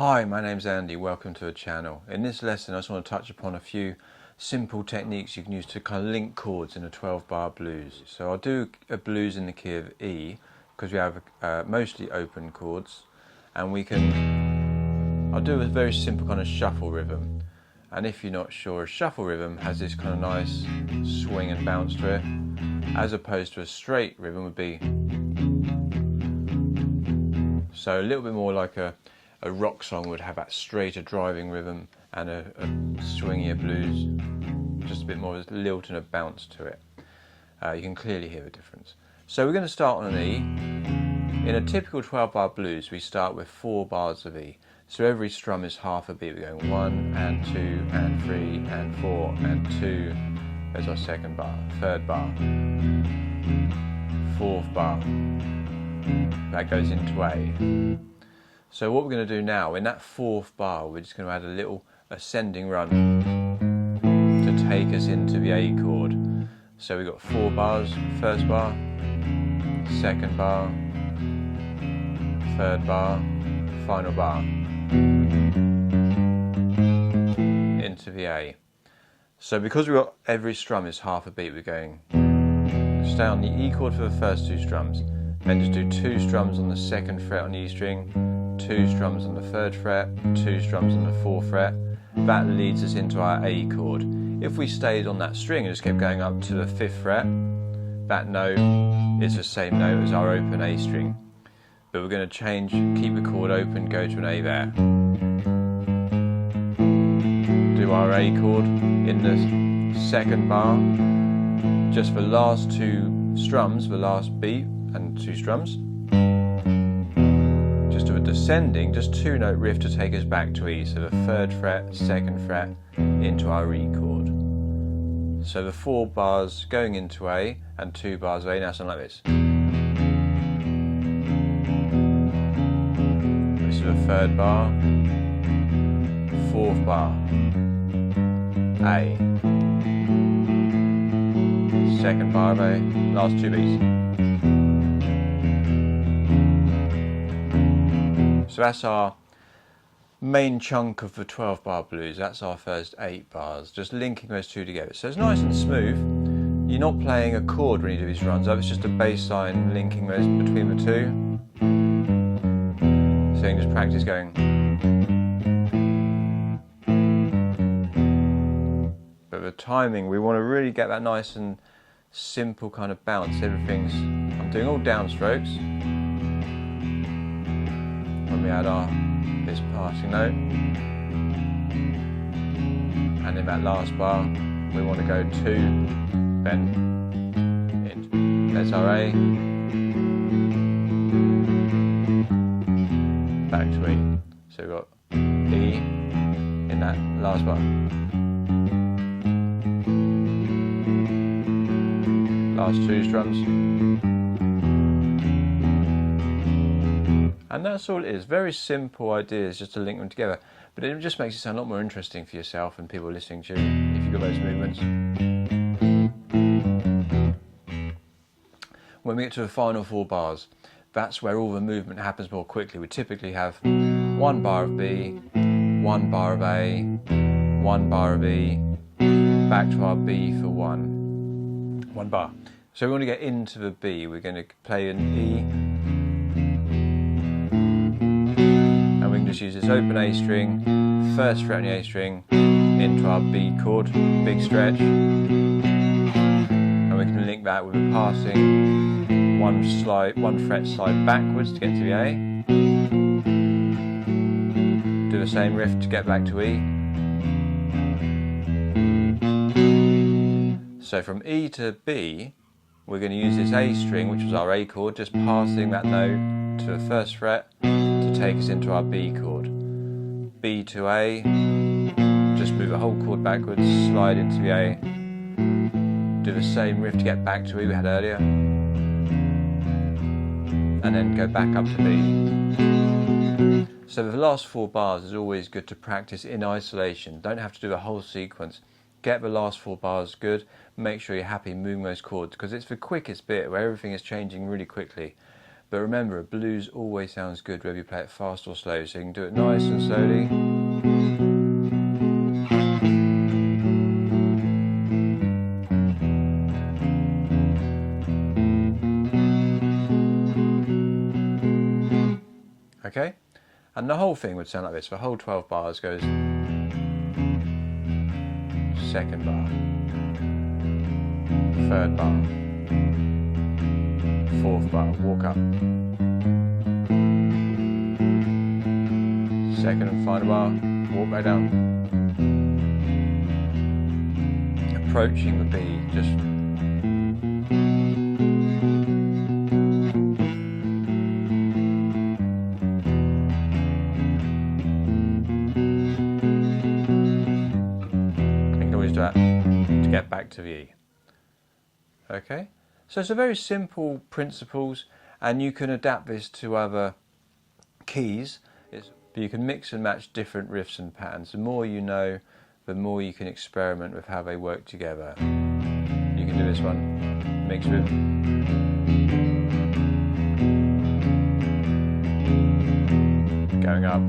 Hi, my name's Andy, welcome to the channel. In this lesson I just want to touch upon a few simple techniques you can use to kind of link chords in a 12-bar blues. So I'll do a blues in the key of E because we have mostly open chords, and I'll do a very simple kind of shuffle rhythm. And if you're not sure, a shuffle rhythm has this kind of nice swing and bounce to it, as opposed to a straight rhythm would be. So a little bit more like a rock song would have that straighter driving rhythm, and a swingier blues, just a bit more of a lilt and a bounce to it. You can clearly hear the difference. So we're going to start on an E. In a typical 12-bar blues we start with 4 bars of E. So every strum is half a beat. We're going 1 and 2 and 3 and 4 and 2. There's our second bar, third bar, fourth bar. That goes into A. So what we're going to do now, in that fourth bar, we're just going to add a little ascending run to take us into the A chord. So we've got 4 bars, first bar, second bar, third bar, final bar, into the A. So because we've got every strum is half a beat, we're going stay on the E chord for the first 2 strums, then just do 2 strums on the 2nd fret on the E string, 2 strums on the 3rd fret, 2 strums on the 4th fret. That leads us into our A chord. If we stayed on that string and just kept going up to the 5th fret, that note is the same note as our open A string. But we're going to change, keep the chord open, go to an A there. Do our A chord in the 2nd bar. Just the last 2 strums, the last beat and 2 strums. Just do a descending, just 2-note riff to take us back to E. So the 3rd fret, 2nd fret, into our E chord. So the 4 bars going into A and 2 bars of A, now something like this. This is the 3rd bar, 4th bar, A, 2nd bar of A, last 2 beats. So that's our main chunk of the 12-bar blues. That's our first 8 bars, just linking those 2 together. So it's nice and smooth. You're not playing a chord when you do these runs up, it's just a bass line linking those between the 2. So you can just practice going. But the timing, we want to really get that nice and simple kind of bounce. I'm doing all downstrokes. When we add this passing note, and in that last bar we want to go 2, then in. There's our A, back to E. So we've got E in that last bar, last 2 strums. And that's all it is. Very simple ideas just to link them together. But it just makes it sound a lot more interesting for yourself and people listening to you if you've got those movements. When we get to the final 4 bars, that's where all the movement happens more quickly. We typically have 1 bar of B, 1 bar of A, 1 bar of E, back to our B for 1 bar. So we want to get into the B. We're going to play an E. We can just use this open A string, 1st fret on the A string, into our B chord, big stretch, and we can link that with a passing 1 fret slide backwards to get to the A, do the same riff to get back to E. So from E to B, we're going to use this A string, which was our A chord, just passing that note to the 1st fret, take us into our B chord. B to A, just move the whole chord backwards, slide into the A, do the same riff to get back to E we had earlier, and then go back up to B. So the last 4 bars is always good to practice in isolation. Don't have to do the whole sequence. Get the last 4 bars good, make sure you're happy moving those chords, because it's the quickest bit where everything is changing really quickly. But remember, a blues always sounds good whether you play it fast or slow, so you can do it nice and slowly. Okay? And the whole thing would sound like this. The whole 12 bars goes second bar, third bar, fourth bar, walk up, second and final bar, walk back down, approaching the B, just do that to get back to the E. Okay, so it's a very simple principles, and you can adapt this to other keys, but you can mix and match different riffs and patterns. The more you know, the more you can experiment with how they work together. You can do this one, mix with going up,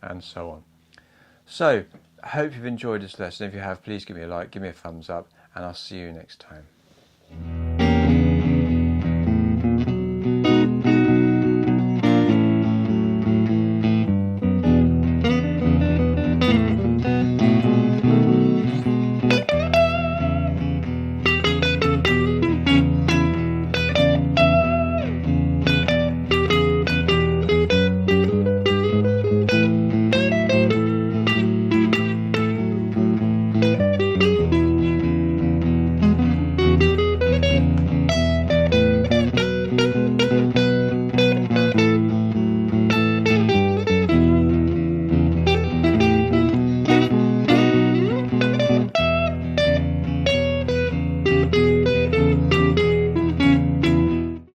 and so on. So, I hope you've enjoyed this lesson. If you have, please give me a like, give me a thumbs up, and I'll see you next time.